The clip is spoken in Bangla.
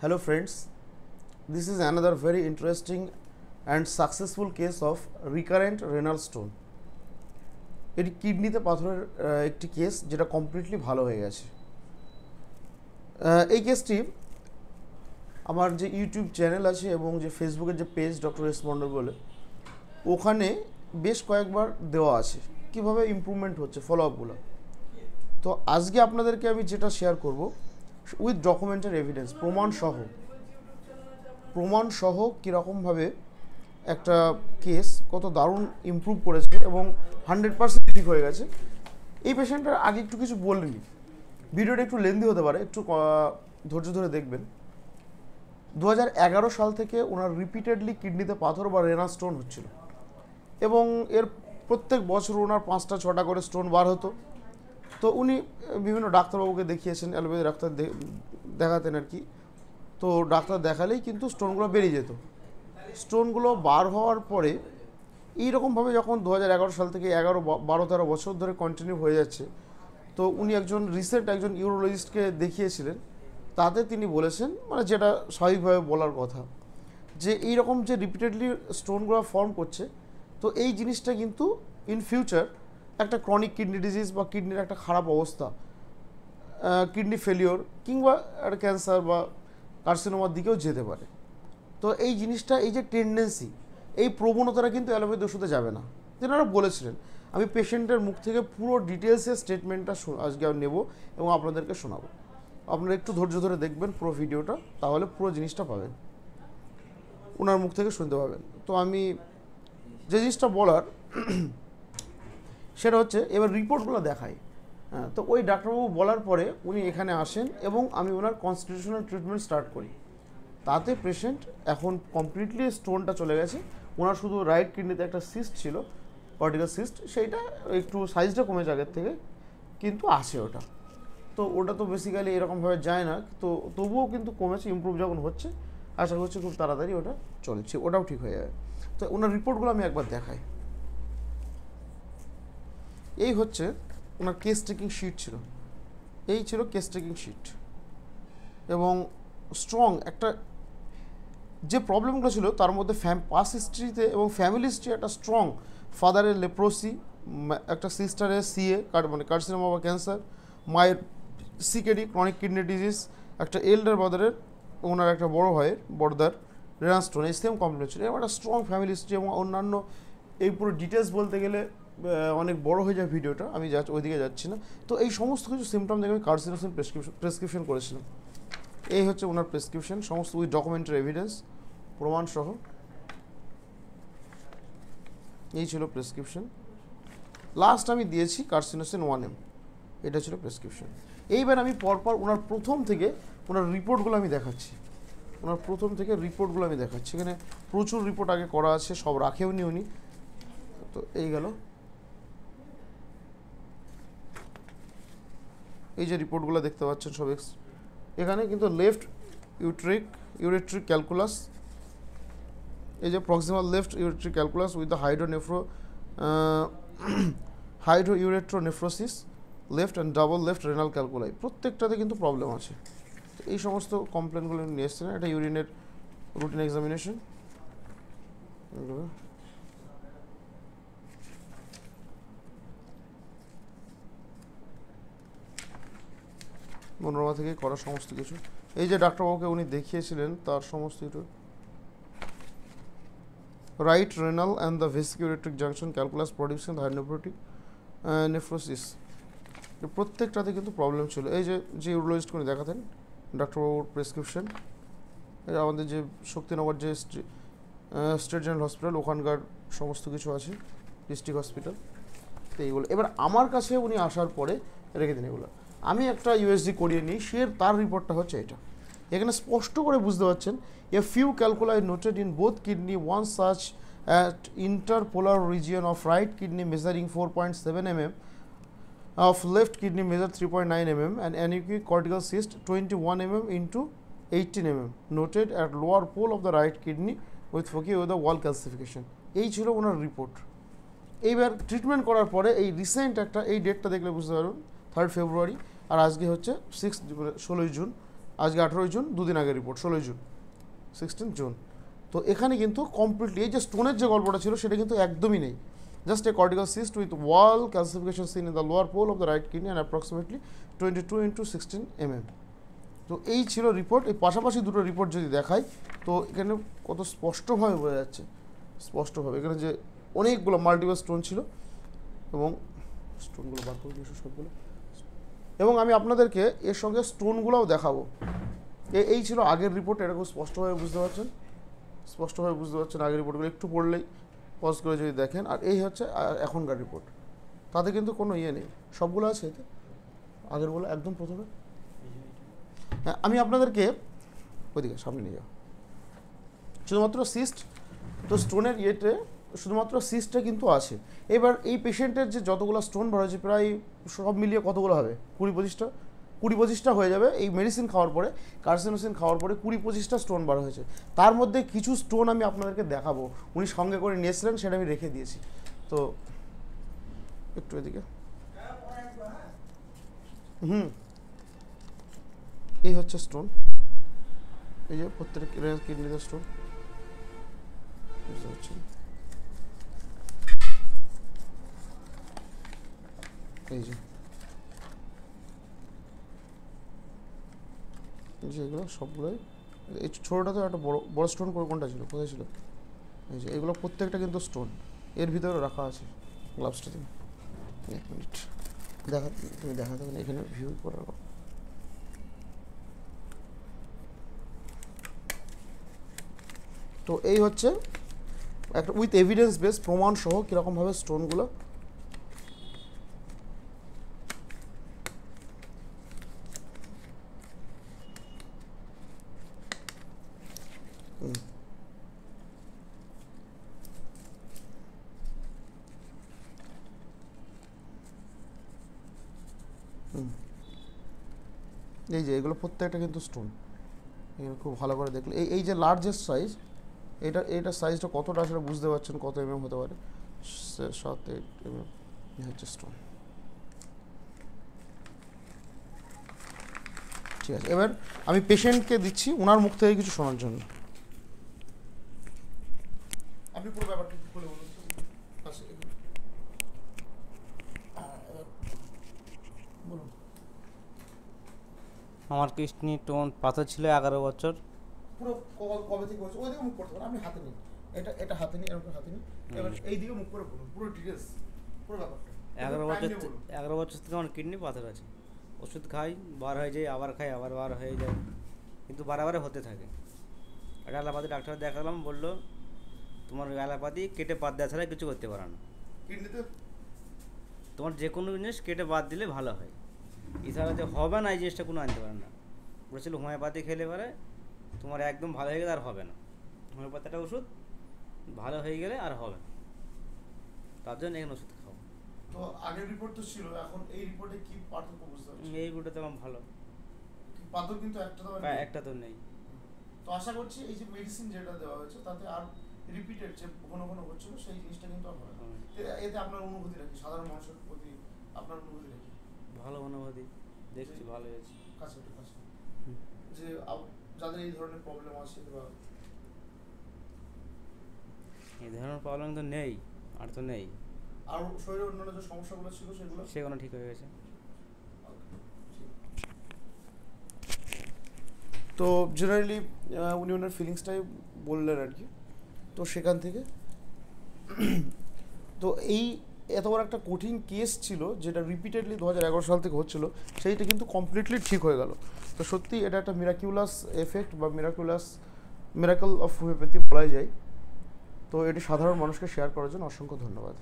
Hello friends, this is another very interesting and successful case of recurrent renal stone. এটি কিডনিতে পাথরের একটি কেস যেটা কমপ্লিটলি ভালো হয়ে গেছে। এই কেসটি আমার যে ইউটিউব চ্যানেল আছে এবং যে ফেসবুকের যে পেজ ডক্টর এস মন্ডল বলে ওখানে বেশ কয়েকবার দেওয়া আছে কিভাবে ইমপ্রুভমেন্ট হচ্ছে ফলো আপগুলো। তো আজকে আপনাদেরকে আমি যেটা শেয়ার করব উইথ ডকুমেন্টেড এভিডেন্স প্রমাণ সহ কীরকমভাবে একটা কেস কত দারুণ ইমপ্রুভ করেছে এবং 100% ঠিক হয়ে গেছে। এই পেশেন্টের আগে একটু কিছু বলে নিই, ভিডিওটা একটু লেন্দি হতে পারে, একটু ধৈর্য ধরে দেখবেন। 2011 সাল থেকে ওনার রিপিটেডলি কিডনিতে পাথর বা রেনাল স্টোন হচ্ছিল এবং এর প্রত্যেক বছর ওনার 5টা-6টা করে স্টোন বার হতো। তো উনি বিভিন্ন ডাক্তারবাবুকে দেখিয়েছেন, অ্যালোপ্যাথি ডাক্তার দেখাতেন আর কি। তো ডাক্তার দেখালেই কিন্তু স্টোনগুলো বেরিয়ে যেত। স্টোনগুলো বার হওয়ার পরে এইরকমভাবে যখন 2011 সাল থেকে 11-12-13 বছর ধরে কন্টিনিউ হয়ে যাচ্ছে, তো উনি রিসেন্ট একজন ইউরোলজিস্টকে দেখিয়েছিলেন। তাতে তিনি বলেছেন, মানে যেটা স্বাভাবিকভাবে বলার কথা, যে এইরকম যে রিপিটেডলি স্টোনগুলো ফর্ম করছে, তো এই জিনিসটা কিন্তু ইন ফিউচার একটা ক্রনিক কিডনি ডিজিজ বা কিডনির একটা খারাপ অবস্থা, কিডনি ফেলিওর কিংবা একটা ক্যান্সার বা কার্সিনোমার দিকেও যেতে পারে। তো এই জিনিসটা, এই যে টেন্ডেন্সি, এই প্রবণতাটা কিন্তু অ্যালোপ্যাথি ওষুধে যাবে না, যেনারা বলেছিলেন। আমি পেশেন্টের মুখ থেকে পুরো ডিটেলসের স্টেটমেন্টটা আজকে নেব এবং আপনাদেরকে শোনাবো। আপনারা একটু ধৈর্য ধরে দেখবেন পুরো ভিডিওটা, তাহলে পুরো জিনিসটা পাবেন, ওনার মুখ থেকে শুনতে পাবেন। তো আমি যে জিনিসটা বলার সেটা হচ্ছে, এবার রিপোর্টগুলো দেখাই। হ্যাঁ, তো ওই ডাক্তারবাবু বলার পরে উনি এখানে আসেন এবং আমি ওনার কনস্টিটিউশনাল ট্রিটমেন্ট স্টার্ট করি। তাতে পেশেন্ট এখন কমপ্লিটলি স্টোনটা চলে গেছে। ওনার শুধু রাইট কিডনিতে একটা সিস্ট ছিল, কর্টিক্যাল সিস্ট, সেইটা একটু সাইজটা কমেছে আগের থেকে, কিন্তু আছে ওটা। তো ওটা তো বেসিক্যালি এরকমভাবে যায় না, তো তবুও কিন্তু কমেছে, ইমপ্রুভ যখন হচ্ছে আশা করছি খুব তাড়াতাড়ি ওটা চলছে, ওটাও ঠিক হয়ে যাবে। তো ওনার রিপোর্টগুলো আমি একবার দেখাই। এই হচ্ছে ওনার কেস টেকিং শিট ছিল, এই ছিল কেস টেকিং শিট। এবং স্ট্রং একটা যে প্রবলেমগুলো ছিল তার মধ্যে পাস হিস্ট্রিতে এবং ফ্যামিলি হিস্ট্রি একটা স্ট্রং, ফাদারের লেপ্রোসি, একটা সিস্টারের সিএ মানে কার্সিনোমা বা ক্যান্সার, মায়ের সিকেডি ক্রনিক কিডনি ডিজিজ, একটা এল্ডার ব্রাদারের, ওনার একটা বড় ভাইয়ের বড়দার রেনাল স্টোন, এই সেম কমপ্লেন ছিল। এবং একটা স্ট্রং ফ্যামিলি হিস্ট্রি এবং অন্যান্য, এই পুরো ডিটেলস বলতে গেলে অনেক বড় হয়ে যায় ভিডিওটা, আমি ওইদিকে যাচ্ছি না। তো এই সমস্ত কিছু সিমটম দেখে আমি কার্সিনোসিন প্রেসক্রিপশন করেছিলাম। এই হচ্ছে ওনার প্রেসক্রিপশন, সমস্ত উইথ ডকুমেন্টারি এভিডেন্স প্রমাণ সহ। এই ছিল প্রেসক্রিপশন। লাস্ট আমি দিয়েছি কার্সিনোসিন 1M, এটা ছিল প্রেসক্রিপশন। এইবার আমি পরপর ওনার প্রথম থেকে ওনার রিপোর্টগুলো আমি দেখাচ্ছি। এখানে প্রচুর রিপোর্ট আগে করা আছে, সব রাখেওনি উনি। তো এই গেল, এই যে রিপোর্টগুলো দেখতে পাচ্ছেন সব এখানে কিন্তু লেফট ইউরেট্রিক ক্যালকুলাস, এই যে proximal left ureteric calculus with the hydroureteronephrosis, left and double left renal calculi, প্রত্যেকটাতে কিন্তু প্রবলেম আছে। তো এই সমস্ত কমপ্লেনগুলো নিয়ে এসছেন। এটা ইউরিনের রুটিন এক্সামিনেশন। মনোরমা থেকে করা সমস্ত কিছু, এই যে ডাক্তারবাবুকে উনি দেখিয়েছিলেন তার সমস্ত কিছু, right renal and the vesicoureteric junction calculus production hydronephrotic nephrosis, প্রত্যেকটাতে কিন্তু প্রবলেম ছিল। এই যে ইউরোলজিস্ট উনি দেখাতেন ডাক্তারবাবুর প্রেসক্রিপশন, আমাদের যে শক্তিনগর যে স্টেট জেনারেল হসপিটাল, ওখানকার সমস্ত কিছু আছে, ডিস্ট্রিক্ট হসপিটাল। তো এইগুলো এবার আমার কাছে উনি আসার পরে রেখে দিন। এগুলো আমি একটা ইউএসজি করিয়ে নিই, তার রিপোর্টটা হচ্ছে এটা। এখানে স্পষ্ট করে বুঝতে পারছেন, a few calculi noted in both kidney, one such at interpolar region of right kidney measuring 4.7 mm, of left kidney measure 3.9 mm, and anechoic cortical cyst 21 mm into 18 mm noted at lower pole of the right kidney with foci with the wall calcification. এই ছিল ওনার রিপোর্ট। এইবার ট্রিটমেন্ট করার পরে এই রিসেন্ট একটা, এই ডেটটা দেখলে বুঝতে পারবেন, 3rd February, আর আজকে হচ্ছে 16 জুন আজকে 18 জুন, দুদিন আগে রিপোর্ট 16 জুন, 16 জুন। তো এখানে কিন্তু কমপ্লিটলি এই যে স্টোনের যে গল্পটা ছিল সেটা কিন্তু একদমই নেই। Just a cortical cyst with wall calcification seen in the lower pole of the right kidney and approximately 22 × 16 mm। তো এই ছিল রিপোর্ট। এই পাশাপাশি দুটো রিপোর্ট যদি দেখাই তো এখানে কত স্পষ্টভাবে বোঝা যাচ্ছে, স্পষ্টভাবে এখানে যে অনেকগুলো মাল্টিপল স্টোন ছিল এবং স্টোনগুলো বার করে দিয়েছে সবগুলো, এবং আমি আপনাদেরকে এর সঙ্গে স্টোনগুলোও দেখাবো। এই ছিল আগের রিপোর্ট, এটা খুব স্পষ্টভাবে বুঝতে পারছেন, স্পষ্টভাবে বুঝতে পারছেন আগের রিপোর্টগুলো একটু পড়লেই পজ করে যদি দেখেন। আর এই হচ্ছে এখনকার রিপোর্ট, তাতে কিন্তু কোনো ইয়ে নেই, সবগুলো আছে এতে আগেরগুলো একদম প্রথমে। হ্যাঁ, আমি আপনাদেরকে ওইদিকে সামনে নিয়ে যাও, শুধুমাত্র সিস্ট, তো স্টোনের ইয়েতে শুধুমাত্র সিস্টটা কিন্তু আছে। এবার এই পেশেন্টের যে যতগুলো স্টোন বার হয়েছে প্রায় সব মিলিয়ে কতগুলো হবে, 20-25টা হয়ে যাবে। এই মেডিসিন খাওয়ার পরে, কার্সিনোসিন খাওয়ার পরে 20-25টা স্টোন বার হয়েছে। তার মধ্যে কিছু স্টোন আমি আপনাদেরকে দেখাবো, উনি সঙ্গে করে নিয়েছিলেন, সেটা আমি রেখে দিয়েছি। তো একটু এদিকে, এই হচ্ছে স্টোন, এই যে প্রত্যেক কিডনিতে স্টোন বুঝতে পারছেন, এই যে এগুলো সবগুলোই, এই ছোটোটা তো একটা বড় বড় স্টোন করে কোনটা ছিল, কোথায় ছিল, এই যে এগুলো প্রত্যেকটা কিন্তু স্টোন এর ভিতরে রাখা আছে। গ্লাভসটা তুমি 1 মিনিট তুমি দেখাতে হবে, এখানে ভিউ করে রাখো। তো এই হচ্ছে একটা উইথ এভিডেন্স বেস, প্রমাণ সহ কীরকমভাবে স্টোনগুলো এই যে এগুলো প্রত্যেকটা কিন্তু স্টোন, এগুলো খুব ভালো করে দেখলে এই যে লার্জেস্ট সাইজ, এইটার সাইজটা কতটা আসলে বুঝতে পারছেন, কত mm হতে পারে, 7-8 mm হচ্ছে স্টোন। ঠিক আছে, এবার আমি পেশেন্টকে দিচ্ছি ওনার মুখ থেকে কিছু শোনার জন্য। আপনি পুরো ব্যাপারটা খুলে বলুন। বলুন। আমার কিডনি স্টোন পাথর ছিল 11 বছর। পুরো কবে থেকে হচ্ছে ওইদিকে মুখ করতে পারেন, আপনি হাতে নিন, এটা হাতে নিন, এরকম হাতে নিন, এবার এই দিকে মুখ করে বলুন পুরো ডিটেইলস, পুরো ব্যাপারটা। 11 বছর থেকে আমার কিডনি পাথর আছে, ওষুধ খাই, বার হয়ে যায়, আবার খাই, আবার বার হয়ে যায়, কিন্তু বারে হতে থাকে। একটা অ্যালোপ্যাথি ডাক্তার দেখালাম, বললো তোমার অ্যালোপ্যাথি কেটে বাদ দেওয়া ছাড়া কিছু করতে পারে না, কিডনিতে তোমার যে কোনো জিনিস কেটে বাদ দিলে ভালো হয়, এছাড়া যে হবে না এই জিনিসটা কোনো আনতে পারে না। বলেছিল হোমিওপ্যাথি খেলে পরে তোমার একদম ভালো হয়ে গেলে আর হবে না, হোমিওপ্যাথিটা ওষুধ ভালো হয়ে গেলে আর হবে না, তার জন্য এখানে ওষুধ খাও। তো আগের রিপোর্ট তো ছিল, এখন এই রিপোর্টে কি পার্থক্য বুঝতে পারছেন? এই রিপোর্টে তো আমার ভালো পাথর কিন্তু একটা তো নেই। তো আশা করছি এই যে মেডিসিন যেটা দেওয়া হয়েছে তাতে আর রিপিটেড যে ঘন হচ্ছিল সেই জিনিসটা কিন্তু আর হবে না। এতে আপনার অনুভূতি রাখি, সাধারণ মানুষের প্রতি আপনার অনুভূতি রাখি? ভালো অনুভূতি, দেখছি ভালো হয়েছে। কাছে যে যাদের এই ধরনের প্রবলেম আছে বা এই ধরনের প্রবলেম তো নেই, আর তো নেই, আর শরীরের অন্যান্য যে সমস্যাগুলো ছিল সেগুলো ঠিক হয়ে গেছে। তো জেনারেলি উনি ওনার ফিলিংসটাই বললেন আর কি। তো সেখান থেকে তো এই এত বড় একটা কঠিন কেস ছিল যেটা রিপিটেডলি 2011 সাল থেকে হচ্ছিল, সেইটা কিন্তু কমপ্লিটলি ঠিক হয়ে গেল। তো সত্যি এটা একটা মিরাকুলাস এফেক্ট বা মিরাকল অফ হোমিওপ্যাথি বলাই যায়। তো এটি সাধারণ মানুষকে শেয়ার করার জন্য অসংখ্য ধন্যবাদ।